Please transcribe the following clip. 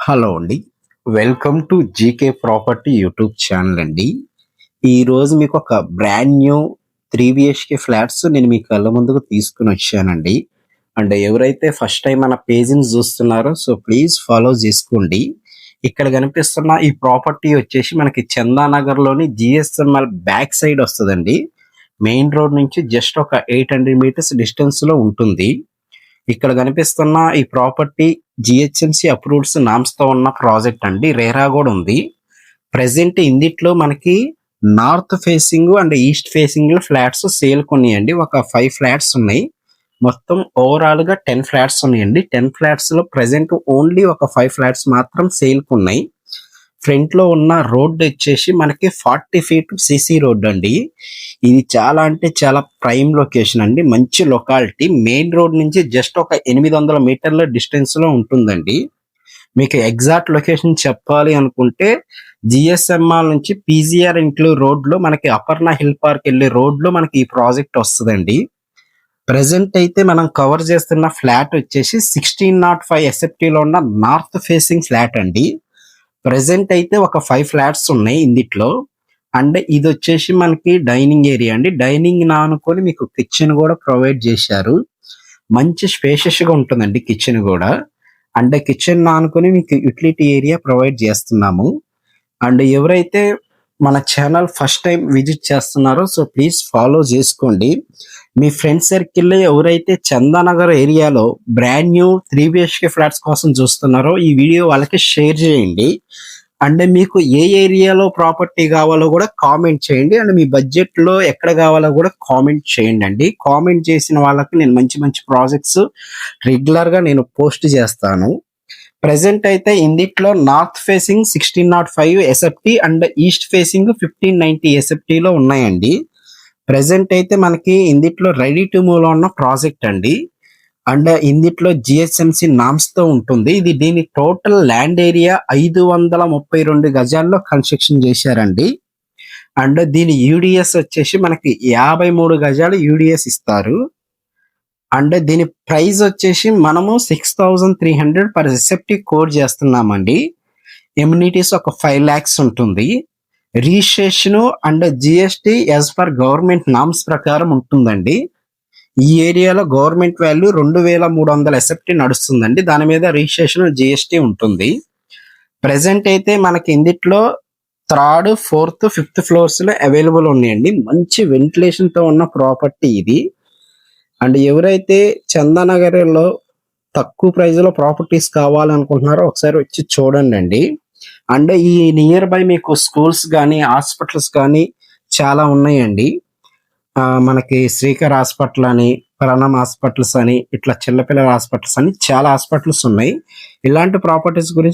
Hello అండి. Welcome to GK property YouTube channel అండి. ఈరోజు మీకు ఒక బ్రాండ్ న్యూ 3 బిహెచ్‌కే ఫ్లాట్స్ నేను మీ కళ్ళ ముందుకు తీసుకొనొచ్చానండి. అండ్ ఎవరైతే ఫస్ట్ టైమ్ మన పేజ్‌ని చూస్తున్నారో ప్లీజ్ ఫాలో చేసుకోండి. ఇక్కడ కనిపిస్తున్న ఈ ప్రాపర్టీ వచ్చేసి మనకి చందానగర్‌లోని జీఎస్ఎంఎల్ బ్యాక్ సైడ్ వస్తదండి. మెయిన్ రోడ్ నుంచి జస్ట్ ఒక 800 మీటర్స్ డిస్టెన్స్‌లో ఉంటుంది. ఇక్కడ కనిపిస్తున్న ఈ ప్రాపర్టీ జిహెచ్ఎంసి అప్రూవ్డ్స్ నామ్స్ తో ఉన్న ప్రాజెక్ట్ అండి. రేరా కూడా ఉంది. ప్రెసెంట్ ఇందిట్లో మనకి north facing and east facing లో ఫ్లాట్స్ సేల్ కొన్నాయండి. ఒక 5 ఫ్లాట్స్ ఉన్నాయి. మొత్తం ఓవరాల్ గా 10 ఫ్లాట్స్ ఉన్నాయండి. 10 ఫ్లాట్స్ లో ప్రెసెంట్ ఓన్లీ ఒక 5 ఫ్లాట్స్ మాత్రం సేల్ కొన్నాయి. ఫ్రంట్ లో ఉన్న రోడ్ వచ్చేసి మనకి 40 ఫీట్ సిసి రోడ్ అండి. ఇది చాలా అంటే చాలా ప్రైమ్ లొకేషన్ అండి. మంచి లొకాలిటీ. మెయిన్ రోడ్ నుంచి జస్ట్ ఒక 800 మీటర్ల డిస్టెన్స్ లో ఉంటుందండి. మీకు ఎగ్జాక్ట్ లొకేషన్ చెప్పాలి అనుకుంటే జిఎస్ఎంఆర్ నుంచి పీజీఆర్ ఇంక్లూ రోడ్ లో మనకి అపర్ణ హిల్ పార్క్ వెళ్ళే రోడ్ లో మనకి ఈ ప్రాజెక్ట్ వస్తుందండి. ప్రెసెంట్ అయితే మనం కవర్ చేస్తున్న ఫ్లాట్ వచ్చేసి 1605 ఎస్ఎఫ్టీలో ఉన్న నార్త్ ఫేసింగ్ ఫ్లాట్ అండి. ప్రెసెంట్ అయితే ఒక 5 ఫ్లాట్స్ ఉన్నాయి ఇందిట్లో. అండ్ ఇది వచ్చేసి మనకి డైనింగ్ ఏరియా అండి. డైనింగ్ ఆనుకొని మీకు కిచెన్ కూడా ప్రొవైడ్ చేశారు. మంచి స్పేషియస్ గా ఉంటుందండి కిచెన్ కూడా. అండ్ కిచెన్ ఆనుకొని మీకు యూటిలిటీ ఏరియా ప్రొవైడ్ చేస్తున్నాము. అండ్ ఎవరైతే మన ఛానల్ ఫస్ట్ టైం విజిట్ చేస్తున్నారో ప్లీజ్ ఫాలో చేసుకోండి. మీ ఫ్రెండ్ సర్కిల్లో ఎవరైతే చందానగర్ ఏరియాలో బ్రాండ్ న్యూ 3 బిహెచ్కే ఫ్లాట్స్ కోసం చూస్తున్నారో ఈ వీడియో వాళ్ళకి షేర్ చేయండి. అండ్ మీకు ఏ ఏరియాలో ప్రాపర్టీ కావాలో కూడా కామెంట్ చేయండి. అండ్ మీ బడ్జెట్ లో ఎక్కడ కావాలో కూడా కామెంట్ చేయండి అండి. కామెంట్ చేసిన వాళ్ళకి నేను మంచి మంచి ప్రాజెక్ట్స్ రెగ్యులర్ గా నేను పోస్ట్ చేస్తాను. ప్రెసెంట్ అయితే ఇందిట్లో north facing 1605 SFT and east facing 1590 SFT లో ఉన్నాయండి. ప్రెసెంట్ అయితే మనకి ఇందిట్లో రెడీ టు మూవ్ లో ఉన్న ప్రాజెక్ట్ అండి. అండ్ ఇందిట్లో జిహెచ్ఎంసి నామ్స్ తో ఉంటుంది. దీని టోటల్ ల్యాండ్ ఏరియా 532 గజాల్లో కన్స్ట్రక్షన్ చేశారండి. అండ్ దీని యూడిఎస్ వచ్చేసి మనకి 53 గజాలు యూడిఎస్ ఇస్తారు. అండ్ దీని ప్రైస్ వచ్చేసి మనము 6300 పర్ ఎస్ఎఫ్టీ కోడ్ చేస్తున్నామండి. ఎమ్యూనిటీస్ ఒక 5 lakhs ఉంటుంది. Registration and GST as per government norms ప్రకారం ఉంటుందండి. ఈ ఏరియాలో గవర్నమెంట్ వాల్యూ 2300 ఎస్ఎఫ్టీ నడుస్తుందండి. దాని మీద రిజిస్ట్రేషన్ జిఎస్టీ ఉంటుంది. ప్రెసెంట్ అయితే మనకి ఇందిట్లో 3rd, 4th, 5th ఫ్లోర్స్ లో అవైలబుల్ ఉన్నాయండి. మంచి వెంటిలేషన్ తో ఉన్న ప్రాపర్టీ ఇది. అండ్ ఎవరైతే చందానగర్లో తక్కువ ప్రైస్ లో ప్రాపర్టీస్ కావాలనుకుంటున్నారో ఒకసారి వచ్చి చూడండి అండి. అండ్ ఈ నియర్ బై మీకు స్కూల్స్ కానీ హాస్పిటల్స్ కానీ చాలా ఉన్నాయండి. మనకి శ్రీకర్ హాస్పిటల్ అని, ప్రణమ్ హాస్పిటల్స్ అని, ఇట్లా చిన్నపిల్లల హాస్పిటల్స్ అని చాలా హాస్పిటల్స్ ఉన్నాయి. ఇలాంటి ప్రాపర్టీస్ గురించి